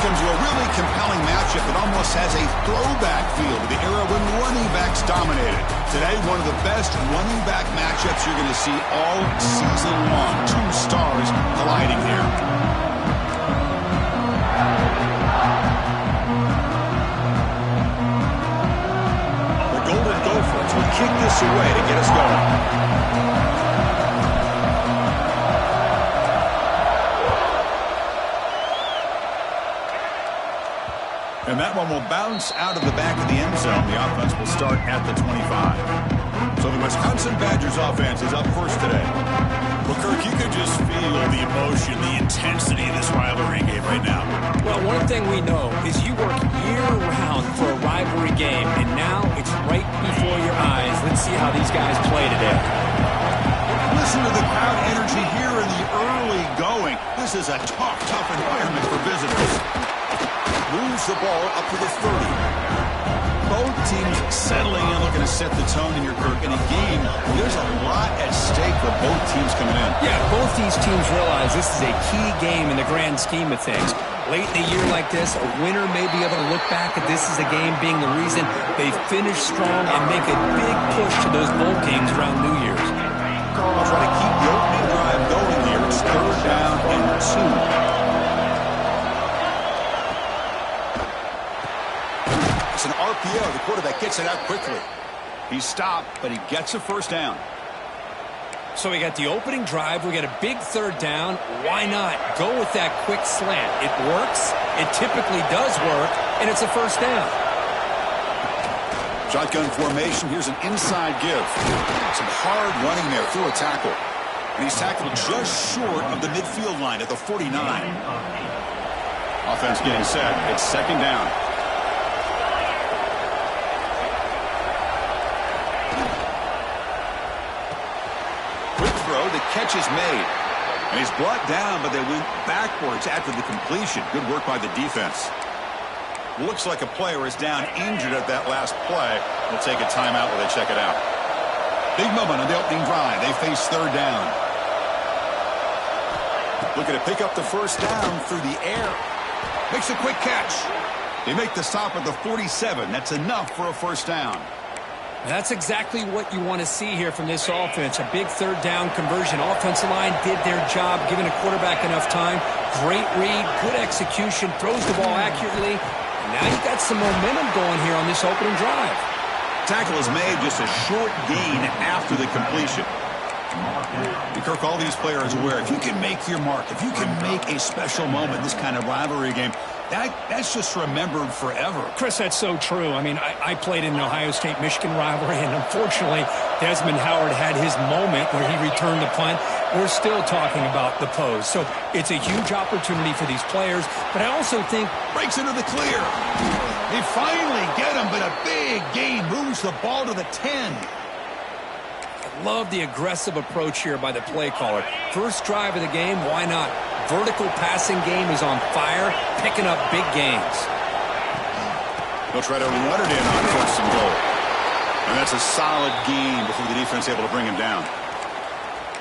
Welcome to a really compelling matchup that almost has a throwback feel to the era when running backs dominated. Today, one of the best running back matchups you're going to see all season long. Two stars colliding here. The Golden Gophers will kick this away to get us going. And that one will bounce out of the back of the end zone. The offense will start at the 25. So the Wisconsin Badgers offense is up first today. Well, Kirk, you could just feel the emotion, the intensity of this rivalry game right now. Well, one thing we know is you work year-round for a rivalry game, and now it's right before your eyes. Let's see how these guys play today. Listen to the crowd energy here in the early going. This is a tough environment for visitors. Moves the ball up to the 30. Both teams settling in, looking to set the tone in your Kirk. In a game, there's a lot at stake for both teams coming in. Yeah, both these teams realize this is a key game in the grand scheme of things. Late in a year like this, a winner may be able to look back at this as a game being the reason they finish strong and make a big push to those bowl games around New Year's. I'll try to keep the opening drive going here. It's 3rd down and 2. It's an RPO. The quarterback gets it out quickly. He's stopped, but he gets a first down. So we got the opening drive. We got a big 3rd down. Why not go with that quick slant? It works. It typically does work, and it's a first down. Shotgun formation. Here's an inside give. Some hard running there through a tackle. And he's tackled just short of the midfield line at the 49. Offense getting set. It's 2nd down. The catch is made. And he's brought down, but they went backwards after the completion. Good work by the defense. Looks like a player is down injured at that last play. We'll take a timeout while they check it out. Big moment on the opening drive. They face 3rd down. Looking to pick up the first down through the air. Makes a quick catch. They make the stop at the 47. That's enough for a first down. That's exactly what you want to see here from this offense. A big 3rd down conversion. Offensive line did their job, giving a quarterback enough time. Great read, good execution, throws the ball accurately. And now you got some momentum going here on this opening drive. Tackle is made, just a short gain after the completion. And Kirk, all these players aware, if you can make your mark, if you can make a special moment, this kind of rivalry game, that's just remembered forever. Chris, that's so true. I mean, I played in an Ohio State-Michigan rivalry, and unfortunately, Desmond Howard had his moment where he returned the punt. We're still talking about the pose. So it's a huge opportunity for these players, but I also think breaks into the clear. They finally get him, but a big gain moves the ball to the 10. Love the aggressive approach here by the play caller. First drive of the game, why not? Vertical passing game is on fire, picking up big gains. They'll try to run it in on 1st and goal. And that's a solid gain before the defense able to bring him down.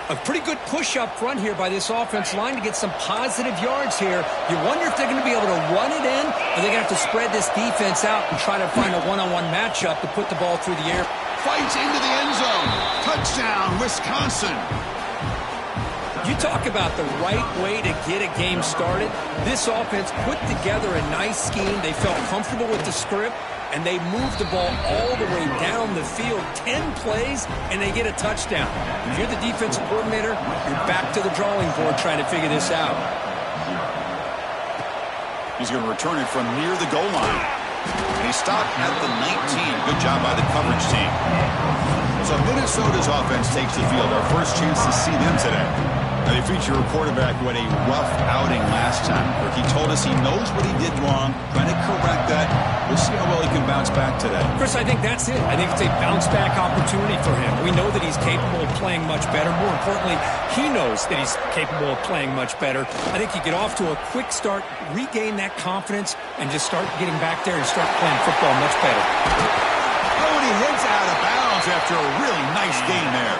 A pretty good push up front here by this offense line to get some positive yards here. You wonder if they're going to be able to run it in, or they're going to have to spread this defense out and try to find a one-on-one matchup to put the ball through the air. Fights into the end zone. Touchdown, Wisconsin. You talk about the right way to get a game started. This offense put together a nice scheme. They felt comfortable with the script, and they moved the ball all the way down the field. 10 plays, and they get a touchdown. If you're the defensive coordinator, you're back to the drawing board trying to figure this out. He's going to return it from near the goal line. And he stopped at the 19. Good job by the coverage team. So Minnesota's offense takes the field. Our first chance to see them today. Now they feature a quarterback who had a rough outing last time. He told us he knows what he did wrong, trying to correct that. We'll see how well he can bounce back today. Chris, I think that's it. I think it's a bounce-back opportunity for him. We know that he's capable of playing much better. More importantly, he knows that he's capable of playing much better. I think you get off to a quick start, regain that confidence, and just start getting back there and start playing football much better. Oh, and he heads out of bounds after a really nice gain there.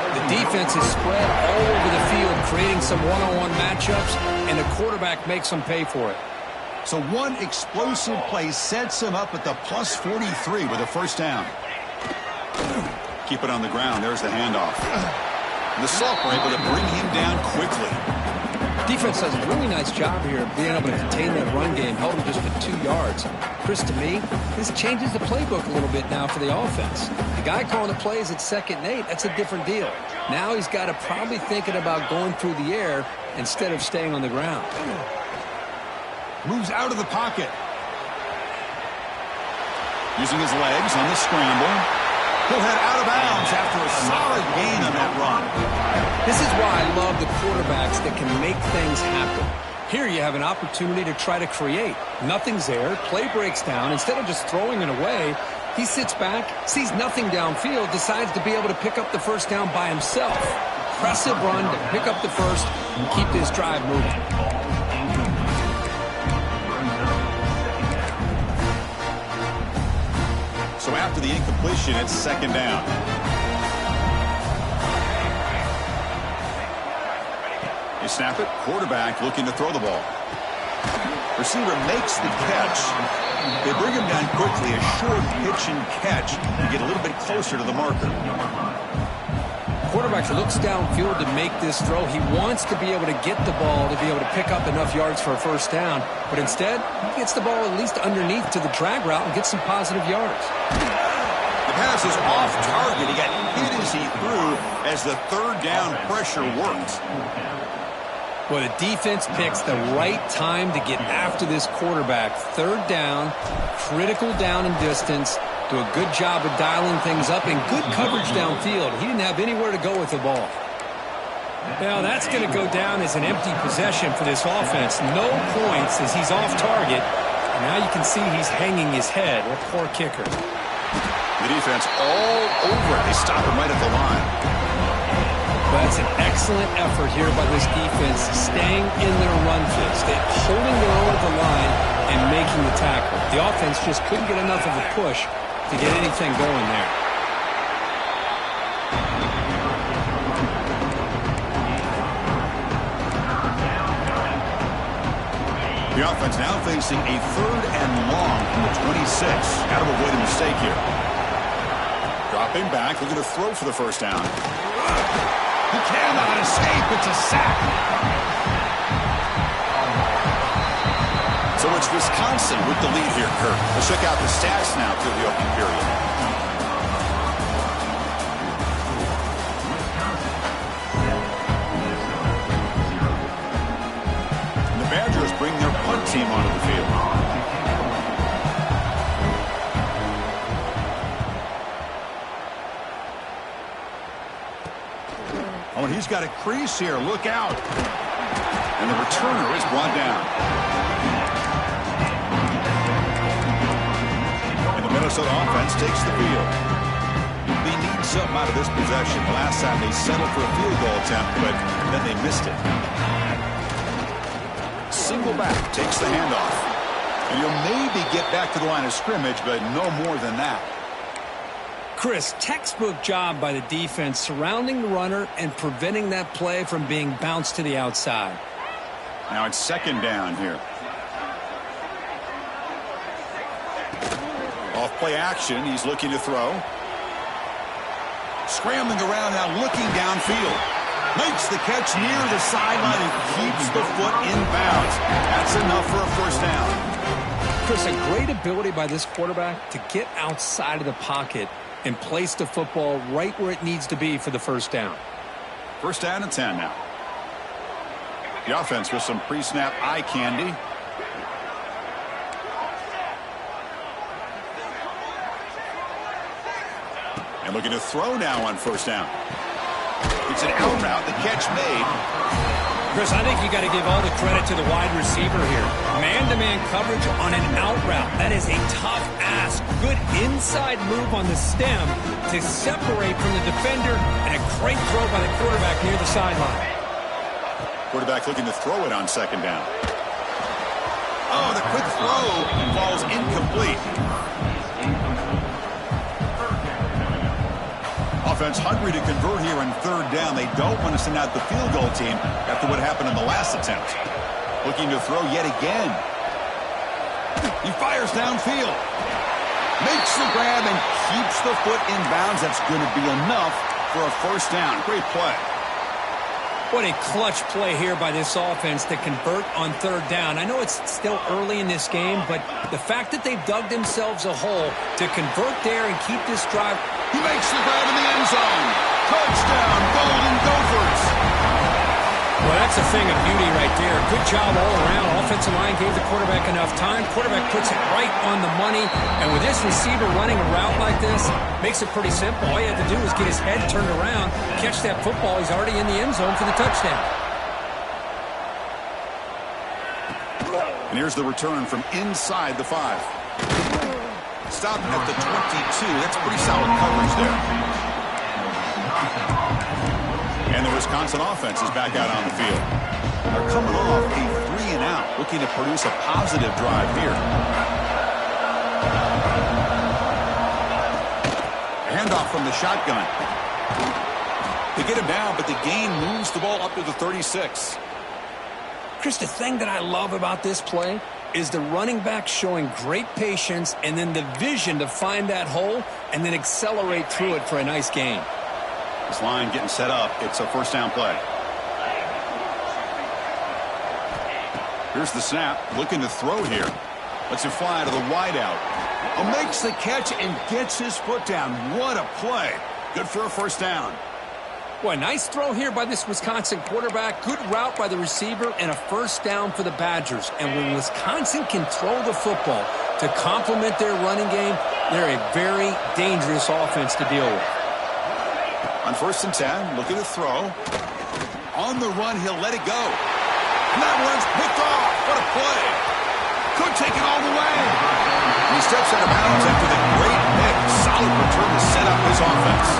The defense is spread all over the field, creating some one-on-one matchups, and the quarterback makes them pay for it. So one explosive play sets him up at the plus 43 with a first down. Keep it on the ground. There's the handoff. And the Salk were able to bring him down quickly. Defense does a really nice job here of being able to contain that run game, held him just for 2 yards. Chris, to me, this changes the playbook a little bit now for the offense. The guy calling the plays at 2nd and 8, that's a different deal. Now he's got to probably thinking about going through the air instead of staying on the ground. Moves out of the pocket. Using his legs on the scramble. He'll head out of bounds after a solid gain on that run. This is why I love the quarterbacks that can make things happen. Here you have an opportunity to try to create. Nothing's there. Play breaks down. Instead of just throwing it away, he sits back, sees nothing downfield, decides to be able to pick up the first down by himself. Impressive run to pick up the first and keep this drive moving. So after the incompletion, it's 2nd down. You snap it, quarterback looking to throw the ball. Receiver makes the catch. They bring him down quickly, a short pitch and catch to get a little bit closer to the marker. Quarterback looks downfield to make this throw. He wants to be able to get the ball to be able to pick up enough yards for a first down. But instead, he gets the ball at least underneath to the drag route and gets some positive yards. The pass is off target. He got hit as he threw as the 3rd down pressure worked. Well, the defense picks the right time to get after this quarterback. 3rd down, critical down and distance. Do a good job of dialing things up and good coverage downfield. He didn't have anywhere to go with the ball. Now that's going to go down as an empty possession for this offense. No points as he's off target. And now you can see he's hanging his head. What poor kicker. The defense all over it. They stop him right at the line. But that's an excellent effort here by this defense, staying in their run fix, holding their own at the line and making the tackle. The offense just couldn't get enough of a push to get anything going there. The offense now facing a 3rd and long from the 26. Got to avoid a mistake here. Dropping back, looking to throw for the first down. He cannot escape. It's a sack. So it's Wisconsin with the lead here, Kirk. Let's check out the stats now through the opening period. And the Badgers bring their punt team onto the field. Oh, and he's got a crease here. Look out. And the returner is brought down. And the Minnesota offense takes the field. They need something out of this possession. Last time they settled for a field goal attempt, but then they missed it. Single back takes the handoff. And you'll maybe get back to the line of scrimmage, but no more than that. Chris, textbook job by the defense surrounding the runner and preventing that play from being bounced to the outside. Now it's 2nd down here. Off play action, he's looking to throw. Scrambling around now, looking downfield. Makes the catch near the sideline and keeps the foot in bounds. That's enough for a first down. Chris, a great ability by this quarterback to get outside of the pocket and place the football right where it needs to be for the first down. First down and 10 now. The offense with some pre-snap eye candy. And looking to throw now on first down. It's an out route, the catch made. Chris, I think you got to give all the credit to the wide receiver here. Man-to-man coverage on an out route. That is a tough ask. Good inside move on the stem to separate from the defender, and a great throw by the quarterback near the sideline. Quarterback looking to throw it on 2nd down. Oh, the quick throw falls incomplete. Offense hungry to convert here on 3rd down. They don't want to send out the field goal team after what happened in the last attempt. Looking to throw yet again. He fires downfield. Makes the grab and keeps the foot in bounds. That's going to be enough for a first down. Great play. What a clutch play here by this offense to convert on third down. I know it's still early in this game, but the fact that they've dug themselves a hole to convert there and keep this drive. He makes the grab in the end zone. Touchdown, Golden Gophers. Well, that's a thing of beauty right there. Good job all around. Offensive line gave the quarterback enough time. Quarterback puts it right on the money. And with this receiver running a route like this, makes it pretty simple. All you have to do is get his head turned around, catch that football. He's already in the end zone for the touchdown. And here's the return from inside the 5. Stop at the 22. That's pretty solid coverage there. And the Wisconsin offense is back out on the field. They're coming off a 3-and-out, looking to produce a positive drive here. A handoff from the shotgun. They get him down, but the gain moves the ball up to the 36. Chris, the thing that I love about this play is the running back showing great patience and then the vision to find that hole and then accelerate through it for a nice gain. This line getting set up. It's a first down play. Here's the snap. Looking to throw here. Lets it fly to the wideout. Makes the catch and gets his foot down. What a play. Good for a first down. Boy, nice throw here by this Wisconsin quarterback. Good route by the receiver and a first down for the Badgers. And when Wisconsin can throw the football to complement their running game, they're a very dangerous offense to deal with. On 1st and 10, looking to throw. On the run, he'll let it go. And that one's picked off. What a play. Could take it all the way. And he steps out of bounds after the great pick. Solid return to set up his offense.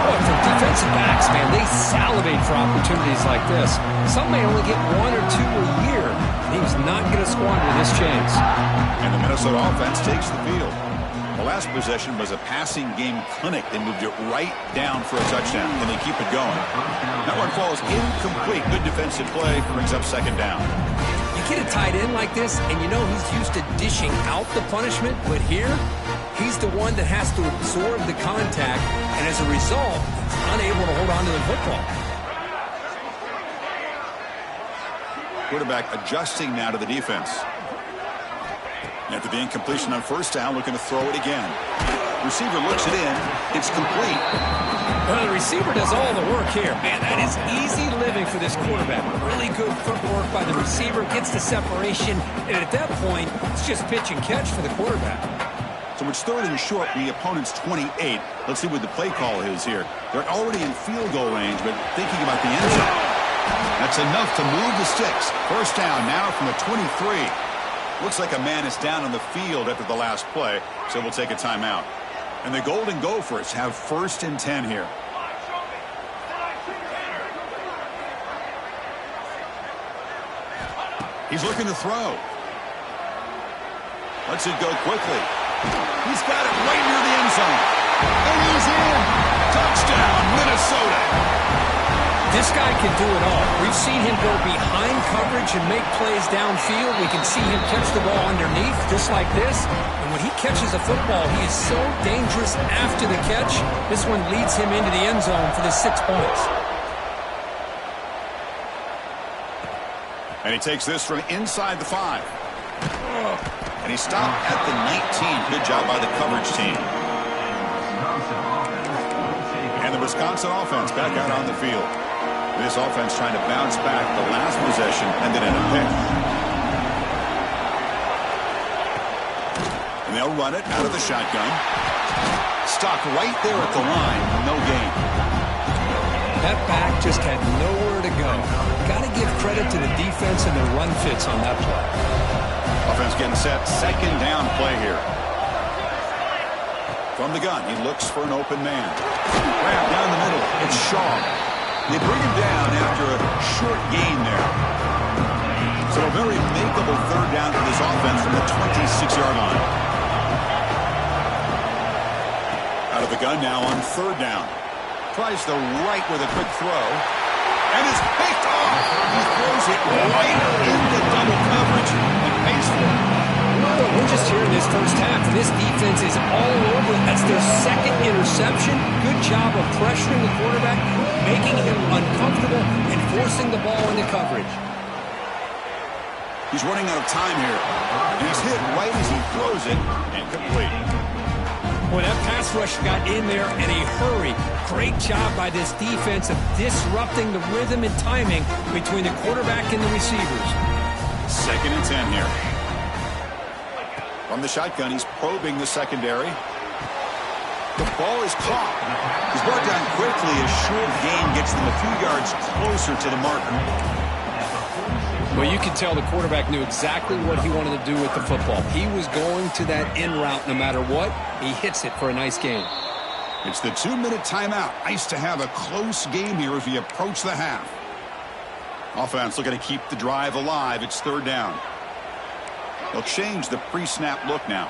Boy, for defensive backs, man, they salivate for opportunities like this. Some may only get 1 or 2 a year. And he was not going to squander this chance. And the Minnesota offense takes the field. The last possession was a passing game clinic. They moved it right down for a touchdown, and they keep it going. That one falls incomplete. Good defensive play. Brings up second down. You get a tight end like this, and you know he's used to dishing out the punishment, but here, he's the one that has to absorb the contact, and as a result, he's unable to hold on to the football. Quarterback adjusting now to the defense. After the incompletion on first down, looking to throw it again. Receiver looks it in. It's complete. Well, the receiver does all the work here. Man, that is easy living for this quarterback. Really good footwork by the receiver. Gets the separation. And at that point, it's just pitch and catch for the quarterback. So it's 3rd and short, the opponent's 28. Let's see what the play call is here. They're already in field goal range, but thinking about the end zone. That's enough to move the sticks. First down now from the 23. Looks like a man is down on the field after the last play, so we'll take a timeout. And the Golden Gophers have 1st and 10 here. He's looking to throw. Lets it go quickly. He's got it right near the end zone. And he's in. Touchdown, Minnesota. This guy can do it all. We've seen him go behind coverage and make plays downfield. We can see him catch the ball underneath, just like this. And when he catches a football, he is so dangerous after the catch. This one leads him into the end zone for the 6 points. And he takes this from inside the 5. And he stopped at the 19. Good job by the coverage team. And the Wisconsin offense back out on the field. This offense trying to bounce back. The last possession ended in a pick. And they'll run it out of the shotgun. Stopped right there at the line. No gain. That back just had nowhere to go. Got to give credit to the defense and the run fits on that play. Offense getting set. Second down play here. From the gun, he looks for an open man. Grab down the middle. It's Shaw. They bring him down after a short gain there. So a very makeable third down for this offense from the 26-yard line. Out of the gun now on 3rd down. Tries the right with a quick throw. And is picked off. He throws it right into double coverage and pays for it. this first half, and this defense is all over. That's their second interception. Good job of pressuring the quarterback, making him uncomfortable, and forcing the ball into coverage. He's running out of time here. And he's hit right as he throws it, and complete. When that pass rush got in there in a hurry, great job by this defense of disrupting the rhythm and timing between the quarterback and the receivers. 2nd and 10 here. From the shotgun, he's probing the secondary. The ball is caught. He's brought down quickly. A short gain gets them a few yards closer to the marker. Well, you can tell the quarterback knew exactly what he wanted to do with the football. He was going to that in route no matter what. He hits it for a nice gain. It's the 2-minute timeout. Nice to have a close game here as we approach the half. Offense looking to keep the drive alive. It's 3rd down. They'll change the pre-snap look now.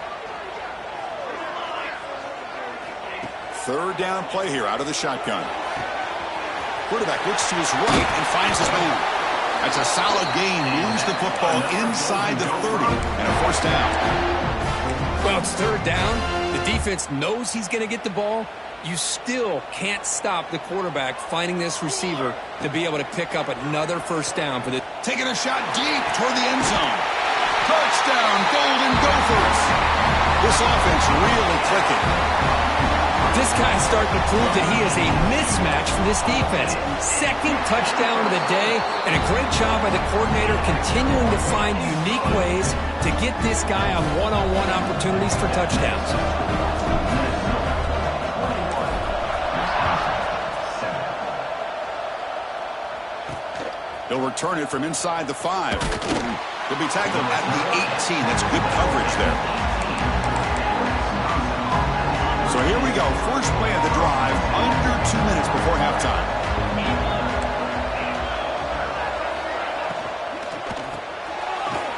3rd down play here out of the shotgun. Quarterback looks to his right and finds his man. That's a solid gain. Moves the football inside the 30 and a 1st down. Well, it's 3rd down. The defense knows he's going to get the ball. You still can't stop the quarterback finding this receiver to be able to pick up another 1st down for the... Taking a shot deep toward the end zone. Touchdown, Golden Gophers. This offense really clicking. This guy's starting to prove that he is a mismatch for this defense. 2nd touchdown of the day, and a great job by the coordinator continuing to find unique ways to get this guy on one-on-one opportunities for touchdowns. They'll return it from inside the 5. They'll be tackled at the 18. That's good coverage there. So here we go. First play of the drive, under 2 minutes before halftime.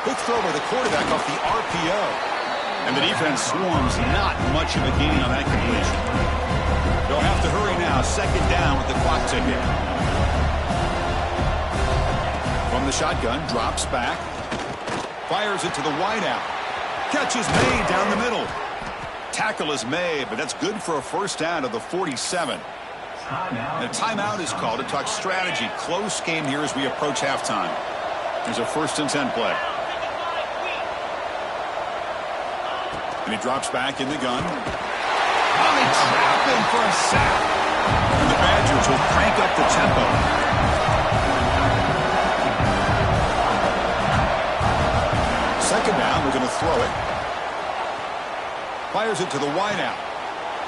Quick throw by the quarterback off the RPO. And the defense swarms not much of a gain on that completion. They'll have to hurry now. 2nd down with the clock ticking. From the shotgun, drops back. Fires it to the wideout. Catch is made down the middle. Tackle is made, but that's good for a 1st down to the 47. And a timeout is called to talk strategy. Close game here as we approach halftime. There's a 1st and 10 play. And he drops back in the gun. Oh, they trap him for a sack. And the Badgers will crank up the tempo. 2nd down, we're going to throw it. Fires it to the wideout.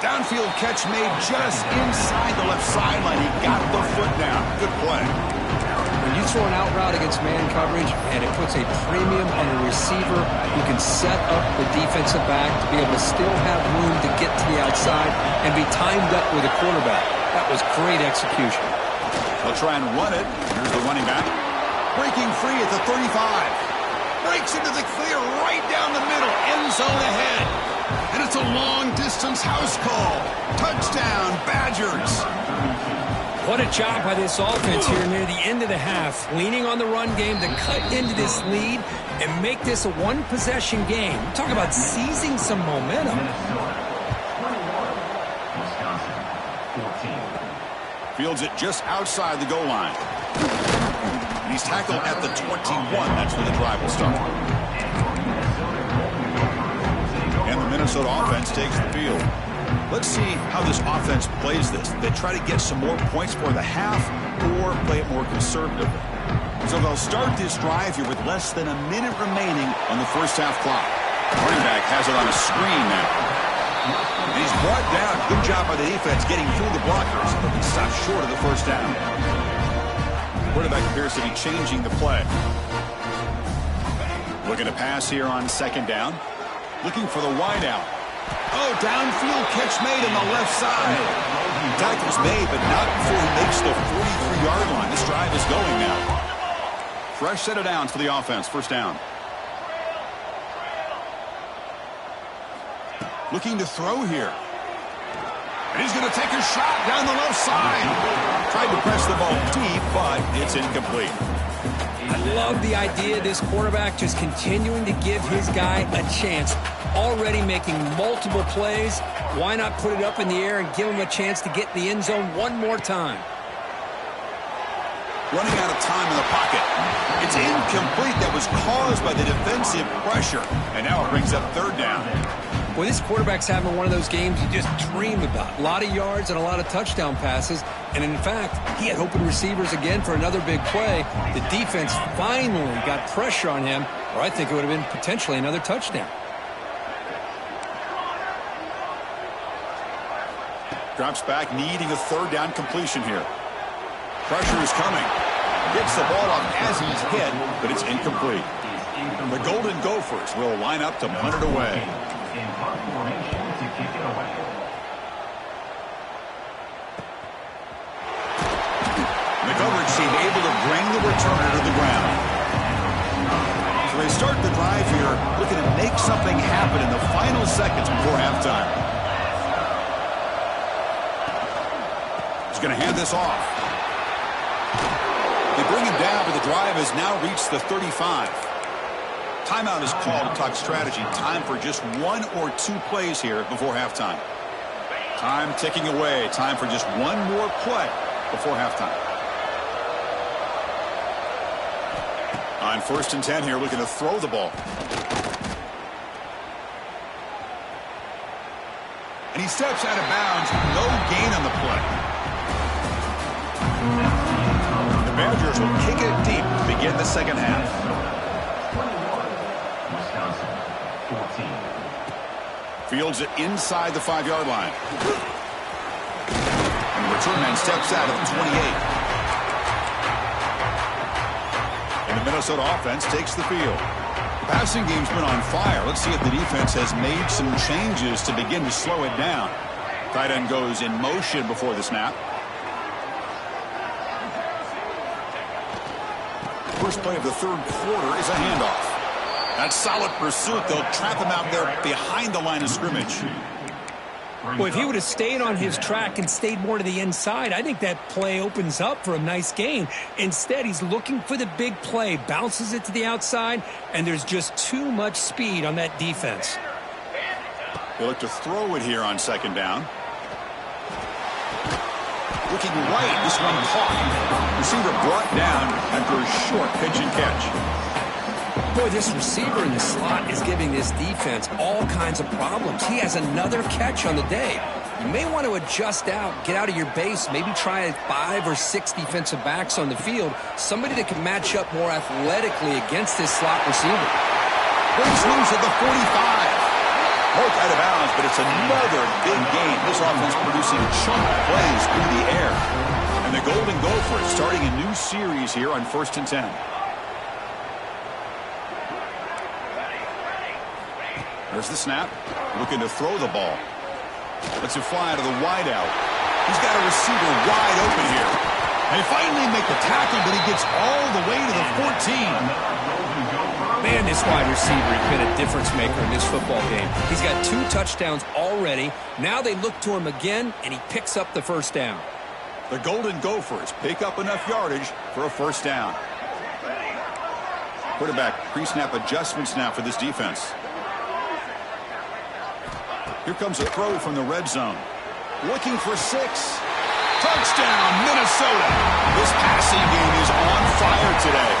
Downfield catch made just inside the left sideline. He got the foot down. Good play. When you throw an out route against man coverage, and it puts a premium on a receiver who can set up the defensive back to be able to still have room to get to the outside and be timed up with a quarterback. That was great execution. They'll try and run it. Here's the running back. Breaking free at the 35. Breaks into the clear right down the middle. End zone ahead. And it's a long-distance house call. Touchdown, Badgers. What a job by this offense here near the end of the half. Leaning on the run game to cut into this lead and make this a one-possession game. Talk about seizing some momentum. Fields it just outside the goal line. And he's tackled at the 21. That's where the drive will start. And the Minnesota offense takes the field. Let's see how this offense plays this. They try to get some more points for the half or play it more conservatively. So they'll start this drive here with less than a minute remaining on the 1st half clock. Running back has it on a screen now. And he's brought down. Good job by the defense getting through the blockers, but he stopped short of the 1st down. Quarterback appears to be changing the play. Looking to pass here on 2nd down. Looking for the wideout. Oh, downfield catch made on the left side. Tackle's made, but not before he makes the 43-yard line. This drive is going now. Fresh set of downs for the offense. 1st down. Looking to throw here. And he's going to take a shot down the left side. Tried to press the ball deep, but it's incomplete. I love the idea of this quarterback just continuing to give his guy a chance already making multiple plays. Why not put it up in the air and give him a chance to get in the end zone one more time? Running out of time in the pocket. It's incomplete. That was caused by the defensive pressure. And now it brings up third down. Well, this quarterback's having one of those games you just dream about. A lot of yards and a lot of touchdown passes. And in fact, he had open receivers again for another big play. The defense finally got pressure on him, or I think it would have been potentially another touchdown. Drops back, needing a third down completion here. Pressure is coming. Gets the ball up as he's hit, but it's incomplete. The Golden Gophers will line up to punt it away. The coverage team able to bring the returner to the ground. So they start the drive here, looking to make something happen in the final seconds before halftime. He's going to hand this off. They bring him down, but the drive has now reached the 35. Timeout is called to talk strategy. Time for just one or two plays here before halftime. Time ticking away. Time for just one more play before halftime. On 1st and 10 here, looking to throw the ball. And he steps out of bounds. No gain on the play. The Badgers will kick it deep to begin the second half. Fields it inside the 5-yard line. And the return man steps out of the 28. And the Minnesota offense takes the field. The passing game's been on fire. Let's see if the defense has made some changes to begin to slow it down. Tight end goes in motion before the snap. First play of the third quarter is a handoff. That's solid pursuit. They'll trap him out there behind the line of scrimmage. Well, if he would have stayed on his track and stayed more to the inside, I think that play opens up for a nice gain. Instead, he's looking for the big play, bounces it to the outside, and there's just too much speed on that defense. They look to throw it here on second down. Looking right, this one caught. Receiver brought down after a short pitch and catch. Boy, this receiver in the slot is giving this defense all kinds of problems. He has another catch on the day. You may want to adjust out, get out of your base, maybe try 5 or 6 defensive backs on the field, somebody that can match up more athletically against this slot receiver. Brings loose at the 45. Broke out of bounds, but it's another big game. This offense producing chunk plays through the air. And the Golden Gophers starting a new series here on 1st and 10. There's the snap. Looking to throw the ball. Lets it fly to the wideout. He's got a receiver wide open here. They finally make the tackle, but he gets all the way to the 14. Man, this wide receiver has been a difference maker in this football game. He's got 2 touchdowns already. Now they look to him again, and he picks up the first down. The Golden Gophers pick up enough yardage for a first down. Quarterback pre-snap adjustments now for this defense. Here comes a throw from the red zone. Looking for 6. Touchdown, Minnesota. This passing game is on fire today.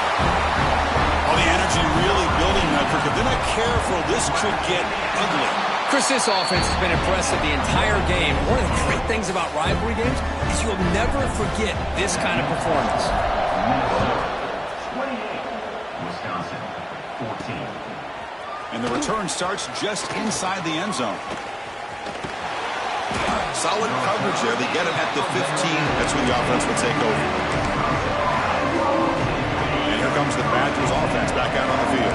All the energy really building now. If they're not careful, this could get ugly. Chris, this offense has been impressive the entire game. One of the great things about rivalry games is you'll never forget this kind of performance. 28, Wisconsin, 14. And the return starts just inside the end zone. Solid coverage there. They get him at the 15. That's when the offense will take over. And here comes the Badgers offense back out on the field.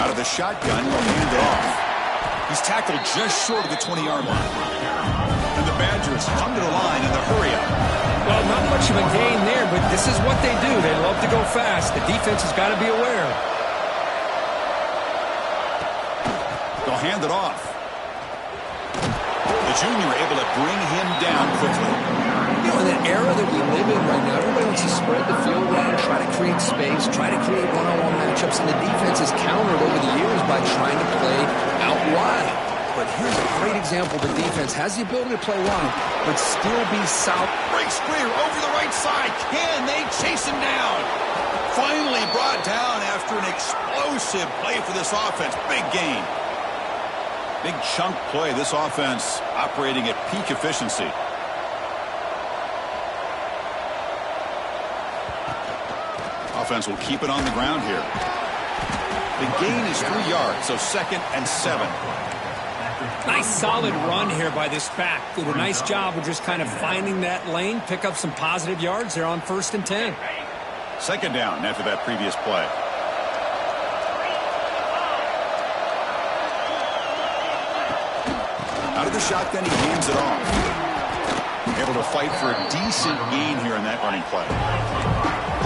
Out of the shotgun, he'll hand it off. He's tackled just short of the 20-yard line. And the Badgers come to the line in the hurry-up. Well, not much of a gain there, but this is what they do. They love to go fast. The defense has got to be aware. They'll hand it off. The junior able to bring him down quickly. You know, in an era era that we live in right now, everybody wants to spread the field around, try to create space, try to create one-on-one matchups, and the defense has countered over the years by trying to play out wide. But here's a great example. The defense has the ability to play wide, but still be solid. Breaks clear over the right side. Can they chase him down? Finally brought down after an explosive play for this offense. Big gain. Big chunk play. This offense operating at peak efficiency. Offense will keep it on the ground here. The gain is 3 yards, so 2nd and 7. Nice solid run here by this back. Did a nice job of just kind of finding that lane, pick up some positive yards there on 1st and 10. 2nd down after that previous play. Out of the shotgun, he hands it off. Able to fight for a decent gain here in that running play.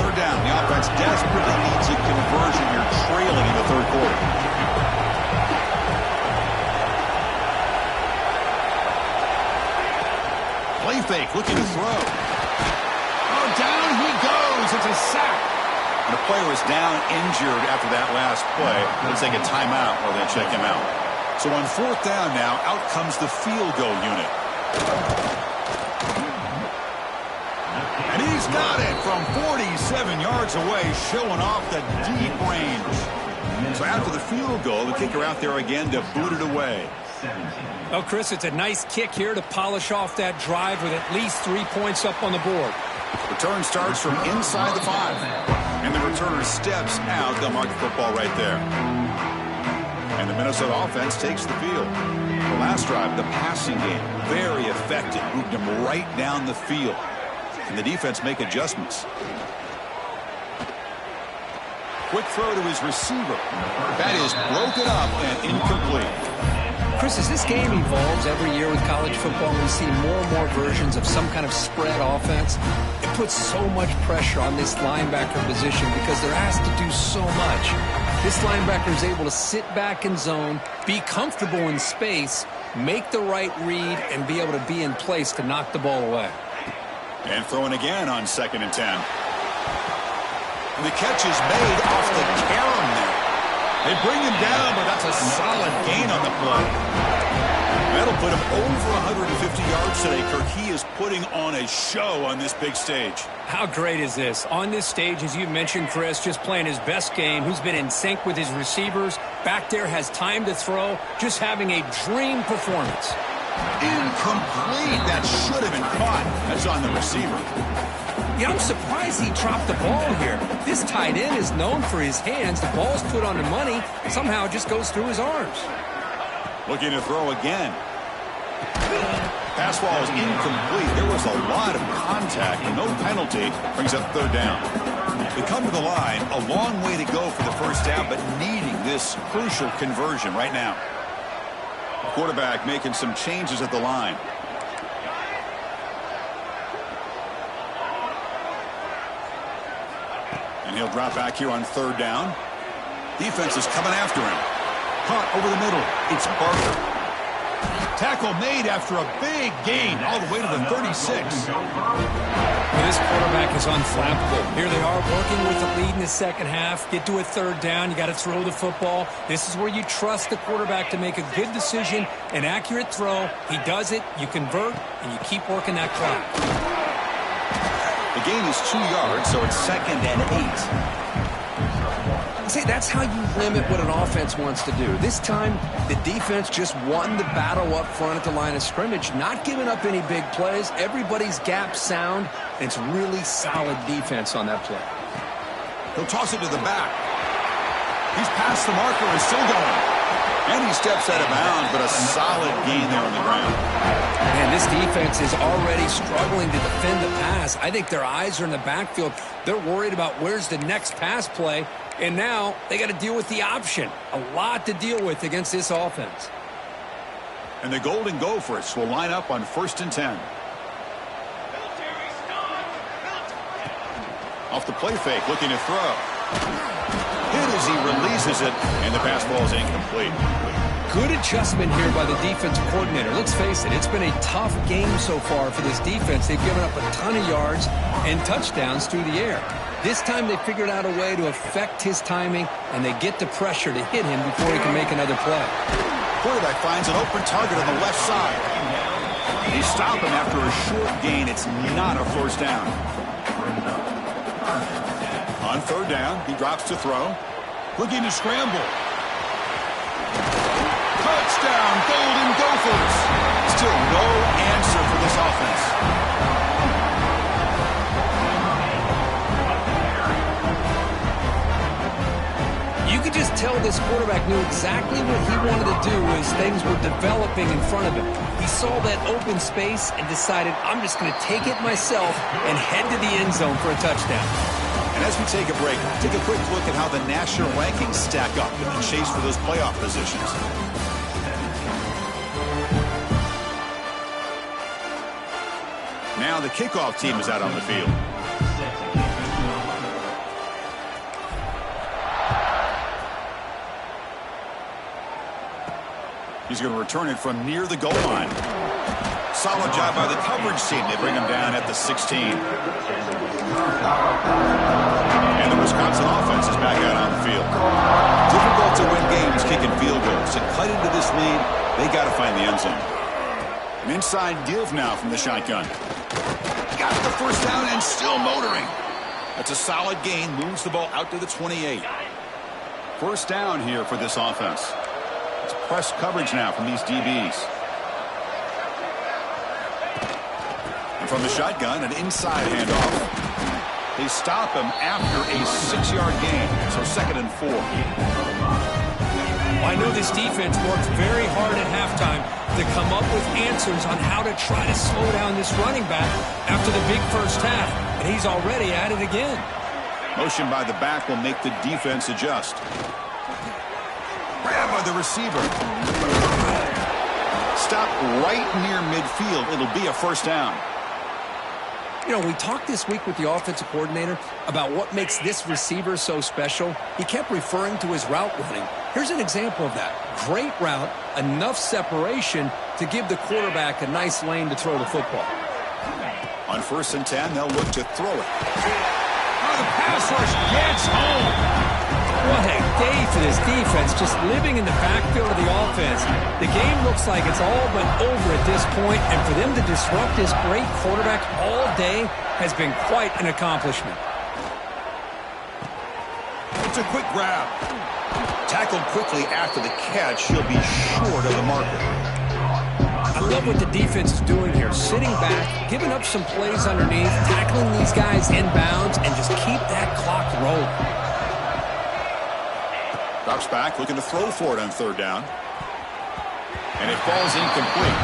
3rd down. The offense desperately needs a conversion here, trailing in the 3rd quarter. Play fake, looking to throw. Oh, down he goes. It's a sack. And the player is down injured after that last play. They'll take a timeout while they check him out. So on 4th down now, out comes the field goal unit. And he's got it from 47 yards away, showing off the deep range. So after the field goal, the kicker out there again to boot it away. Well, Chris, it's a nice kick here to polish off that drive with at least 3 points up on the board. Return starts from inside the 5. And the returner steps out. They'll mark the football right there. And the Minnesota offense takes the field. The last drive, the passing game, very effective. Moved them right down the field. And the defense make adjustments. Quick throw to his receiver. That is broken up and incomplete. Chris, as this game evolves every year with college football, we see more and more versions of some kind of spread offense. It puts so much pressure on this linebacker position because they're asked to do so much. This linebacker is able to sit back in zone, be comfortable in space, make the right read, and be able to be in place to knock the ball away. And throwing again on 2nd and 10. And the catch is made off the carom there. They bring him down, but that's a solid gain on the play. That'll put him over 150 yards today. Kirk, he is putting on a show on this big stage. How great is this? On this stage, as you mentioned, Chris, just playing his best game. He's been in sync with his receivers. Back there, has time to throw. Just having a dream performance. Incomplete. That should have been caught. That's on the receiver. Yeah, I'm surprised he dropped the ball here. This tight end is known for his hands. The ball's put on the money. Somehow it just goes through his arms. Looking to throw again. Pass ball is incomplete. There was a lot of contact. No penalty. Brings up 3rd down. They come to the line. A long way to go for the 1st down, but needing this crucial conversion right now. The quarterback making some changes at the line. And he'll drop back here on 3rd down. Defense is coming after him. Caught over the middle. It's Barker. Tackle made after a big gain all the way to the 36. Well, this quarterback is unflappable. Here they are working with the lead in the 2nd half. Get to a 3rd down. You got to throw the football. This is where you trust the quarterback to make a good decision, an accurate throw. He does it. You convert, and you keep working that clock. The gain is 2 yards, so it's 2nd and 8. See, that's how you limit what an offense wants to do. This time, the defense just won the battle up front at the line of scrimmage, not giving up any big plays. Everybody's gap sound, and it's really solid defense on that play. He'll toss it to the back. He's past the marker and still going. And he steps out of bounds, but a solid gain there on the ground. Man, this defense is already struggling to defend the pass. I think their eyes are in the backfield. They're worried about where's the next pass play. And now they got to deal with the option. A lot to deal with against this offense. And the Golden Gophers will line up on 1st and 10. Off the play fake, looking to throw. Hit as he releases it, and the pass ball is incomplete. Good adjustment here by the defensive coordinator. Let's face it, it's been a tough game so far for this defense. They've given up a ton of yards and touchdowns through the air. This time they figured out a way to affect his timing, and they get the pressure to hit him before he can make another play. Quarterback finds an open target on the left side. He stopped him after a short gain. It's not a first down. On third down, he drops to throw. Looking to scramble. Touchdown, Golden Gophers. Still no answer for this offense. You could just tell this quarterback knew exactly what he wanted to do as things were developing in front of him. He saw that open space and decided, I'm just going to take it myself and head to the end zone for a touchdown. And as we take a break, take a quick look at how the national rankings stack up in the chase for those playoff positions. Now the kickoff team is out on the field. He's going to return it from near the goal line. Solid job by the coverage team. They bring him down at the 16. And the Wisconsin offense is back out on the field. Difficult to win games kicking field goals. To cut into this lead, they got to find the end zone. An inside give now from the shotgun. Got the first down and still motoring. That's a solid gain. Moves the ball out to the 28. First down here for this offense. It's press coverage now from these DBs. And from the shotgun, an inside handoff. They stop him after a 6-yard gain. So 2nd and 4. I know this defense worked very hard at halftime to come up with answers on how to try to slow down this running back after the big first half. And he's already at it again. Motion by the back will make the defense adjust. Grab by the receiver. Stop right near midfield. It'll be a first down. You know, we talked this week with the offensive coordinator about what makes this receiver so special. He kept referring to his route running. Here's an example of that. Great route, enough separation to give the quarterback a nice lane to throw the football. On 1st and 10, they'll look to throw it. Oh, the pass rush gets home. What a day for this defense, just living in the backfield of the offense. The game looks like it's all but over at this point, and for them to disrupt this great quarterback all day has been quite an accomplishment. It's a quick grab. Tackled quickly after the catch. He'll be short of the marker. I love what the defense is doing here, sitting back, giving up some plays underneath, tackling these guys inbounds, and just keep that clock rolling. Drops back, looking to throw for it on 3rd down. And it falls incomplete.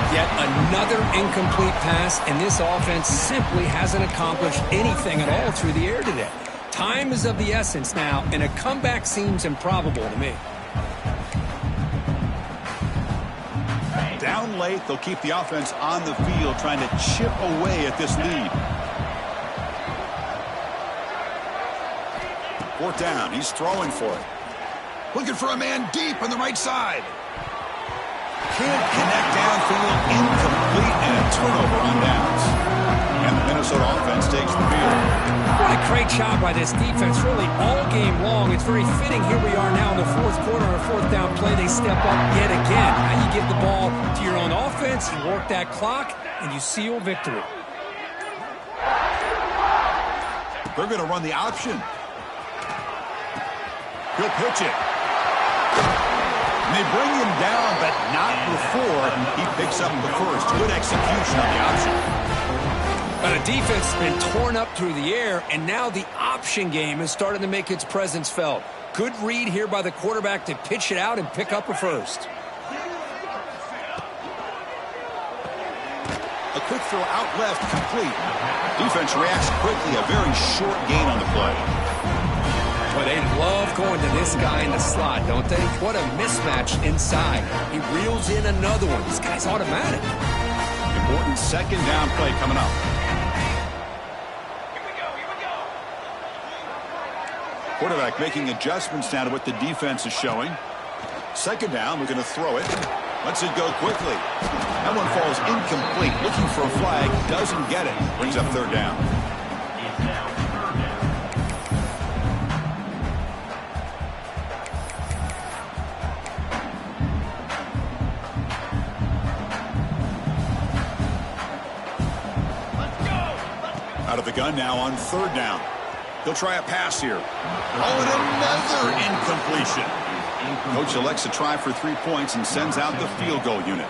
Yet another incomplete pass, and this offense simply hasn't accomplished anything at all through the air today. Time is of the essence now, and a comeback seems improbable to me. Down late, they'll keep the offense on the field, trying to chip away at this lead. 4th down, he's throwing for it. Looking for a man deep on the right side. Can't connect downfield, incomplete, and a turnover on downs. And the Minnesota offense takes the field. What a great job by this defense, really all game long. It's very fitting. Here we are now in the 4th quarter on a 4th down play. They step up yet again. Now you give the ball to your own offense, you work that clock, and you seal victory. They're going to run the option. He'll pitch it. And they bring him down, but not before he picks up the first. Good execution on the option. But the defense has been torn up through the air, and now the option game is starting to make its presence felt. Good read here by the quarterback to pitch it out and pick up a first. A quick throw out left, complete. Defense reacts quickly, a very short gain on the play. But they love going to this guy in the slot, don't they? What a mismatch inside. He reels in another one. This guy's automatic. Important 2nd down play coming up. Quarterback making adjustments now to what the defense is showing. Second down, we're going to throw it. Lets it go quickly. That one falls incomplete. Looking for a flag, doesn't get it. Brings up third down. Out of the gun now on third down. He'll try a pass here. Oh, and another incompletion. Coach elects to try for 3 points and sends out the field goal unit.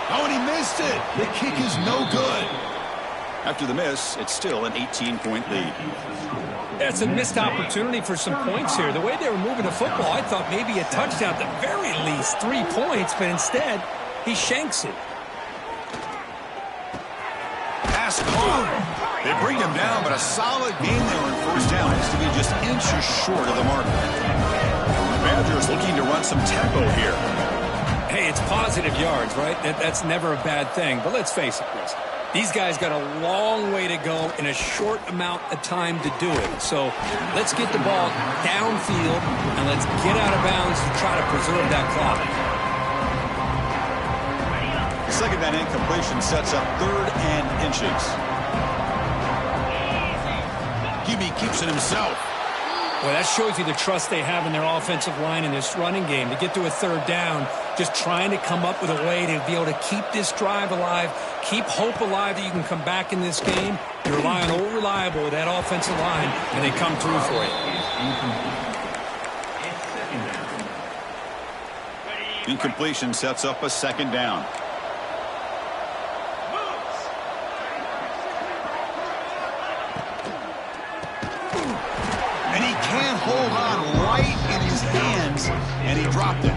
Oh, and he missed it. The kick is no good. After the miss, it's still an 18-point lead. That's a missed opportunity for some points here. The way they were moving the football, I thought maybe a touchdown, at the very least 3 points, but instead, he shanks it. Pass caught. They bring him down, but a solid game there on first down. Has to be just inches short of the mark. The Badgers looking to run some tempo here. Hey, it's positive yards, right? That's never a bad thing. But let's face it, Chris. These guys got a long way to go in a short amount of time to do it. So let's get the ball downfield and let's get out of bounds to try to preserve that clock. Second down incompletion sets up third and inches. QB keeps it himself. Well, that shows you the trust they have in their offensive line in this running game. To get to a third down, just trying to come up with a way to be able to keep this drive alive, keep hope alive that you can come back in this game. You rely on Old Reliable with that offensive line, and they come through for you. Incompletion sets up a second down. And he can't hold on right in his hands, and he dropped it.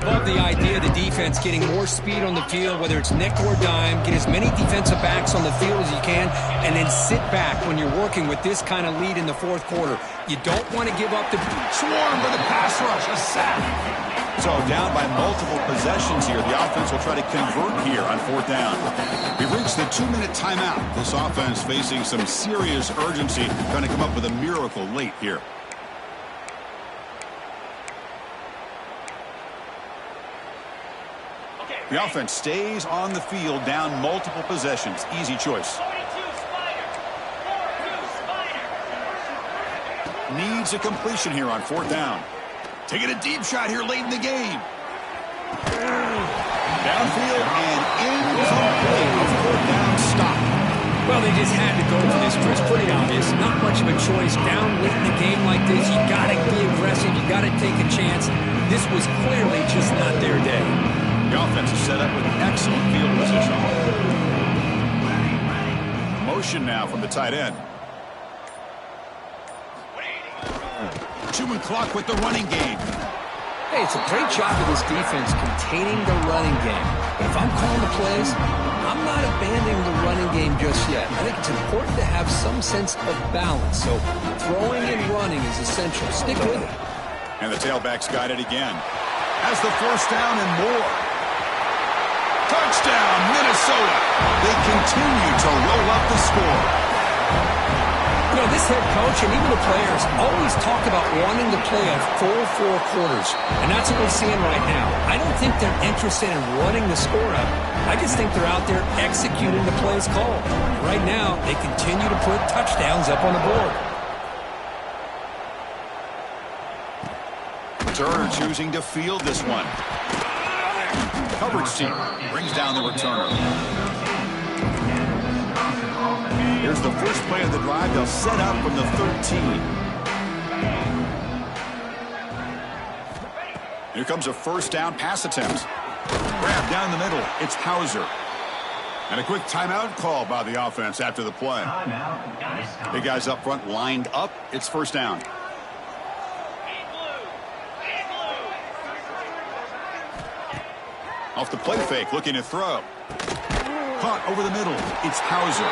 Love the idea of the defense getting more speed on the field, whether it's nickel or dime, get as many defensive backs on the field as you can, and then sit back when you're working with this kind of lead in the fourth quarter. You don't want to give up the swarm for the pass rush, a sack. So down by multiple possessions here. The offense will try to convert here on fourth down. We've reached the 2-minute timeout. This offense facing some serious urgency, trying to come up with a miracle late here. The offense stays on the field, down multiple possessions. Easy choice. Needs a completion here on fourth down. Taking a deep shot here late in the game. Downfield and incomplete. A fourth down stop. Well, they just had to go for this, Chris. Pretty obvious. Not much of a choice. Down late in the game like this, you got to be aggressive. You got to take a chance. This was clearly just not their day. The offense is set up with excellent field position. Motion now from the tight end. Chewing clock with the running game. Hey, it's a great job of this defense containing the running game. But if I'm calling the plays, I'm not abandoning the running game just yet. I think it's important to have some sense of balance. So throwing and running is essential. Stick with it. And the tailback's got it again. Has the first down and more. Touchdown, Minnesota. They continue to roll up the score. You know, this head coach and even the players always talk about wanting to play a full 4 quarters, and that's what we're seeing right now. I don't think they're interested in running the score up. I just think they're out there executing the plays called. Right now, they continue to put touchdowns up on the board. Turner choosing to field this one. Coverage team brings down the returner. Here's the first play of the drive. They'll set up from the 13. Here comes a first down pass attempt. Grab down the middle. It's Hauser. And a quick timeout call by the offense after the play. The guys up front lined up. It's first down. Off the play fake, looking to throw. Caught over the middle. It's Hauser.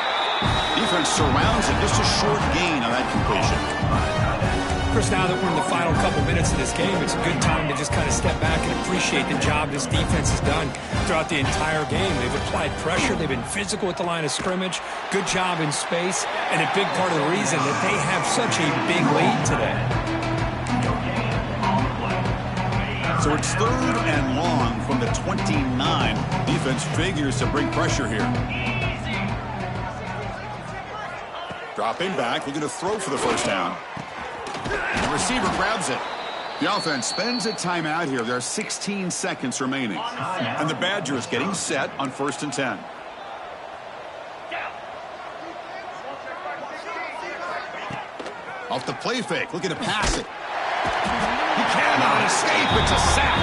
Defense surrounds it. Just a short gain on that completion. course, now that we're in the final couple minutes of this game, it's a good time to just kind of step back and appreciate the job this defense has done throughout the entire game. They've applied pressure. They've been physical at the line of scrimmage. Good job in space, and a big part of the reason that they have such a big lead today. So it's 3rd and long from the 29. Defense figures to bring pressure here. Dropping back, looking to throw for the first down. The receiver grabs it. The offense spends a timeout here. There are 16 seconds remaining. And the Badgers getting set on 1st and 10. Off the play fake, looking to pass it. He cannot escape. It's a sack.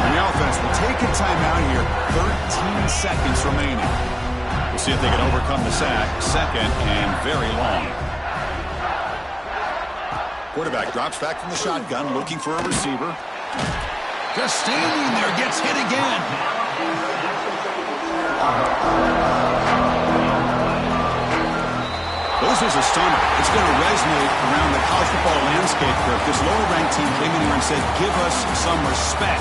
And the offense will take a timeout here. 13 seconds remaining. We'll see if they can overcome the sack. 2nd and very long. Quarterback drops back from the shotgun, looking for a receiver. Just standing there, gets hit again. This is a stunner. It's going to resonate around the college football landscape here. This lower-ranked team came in here and said, give us some respect.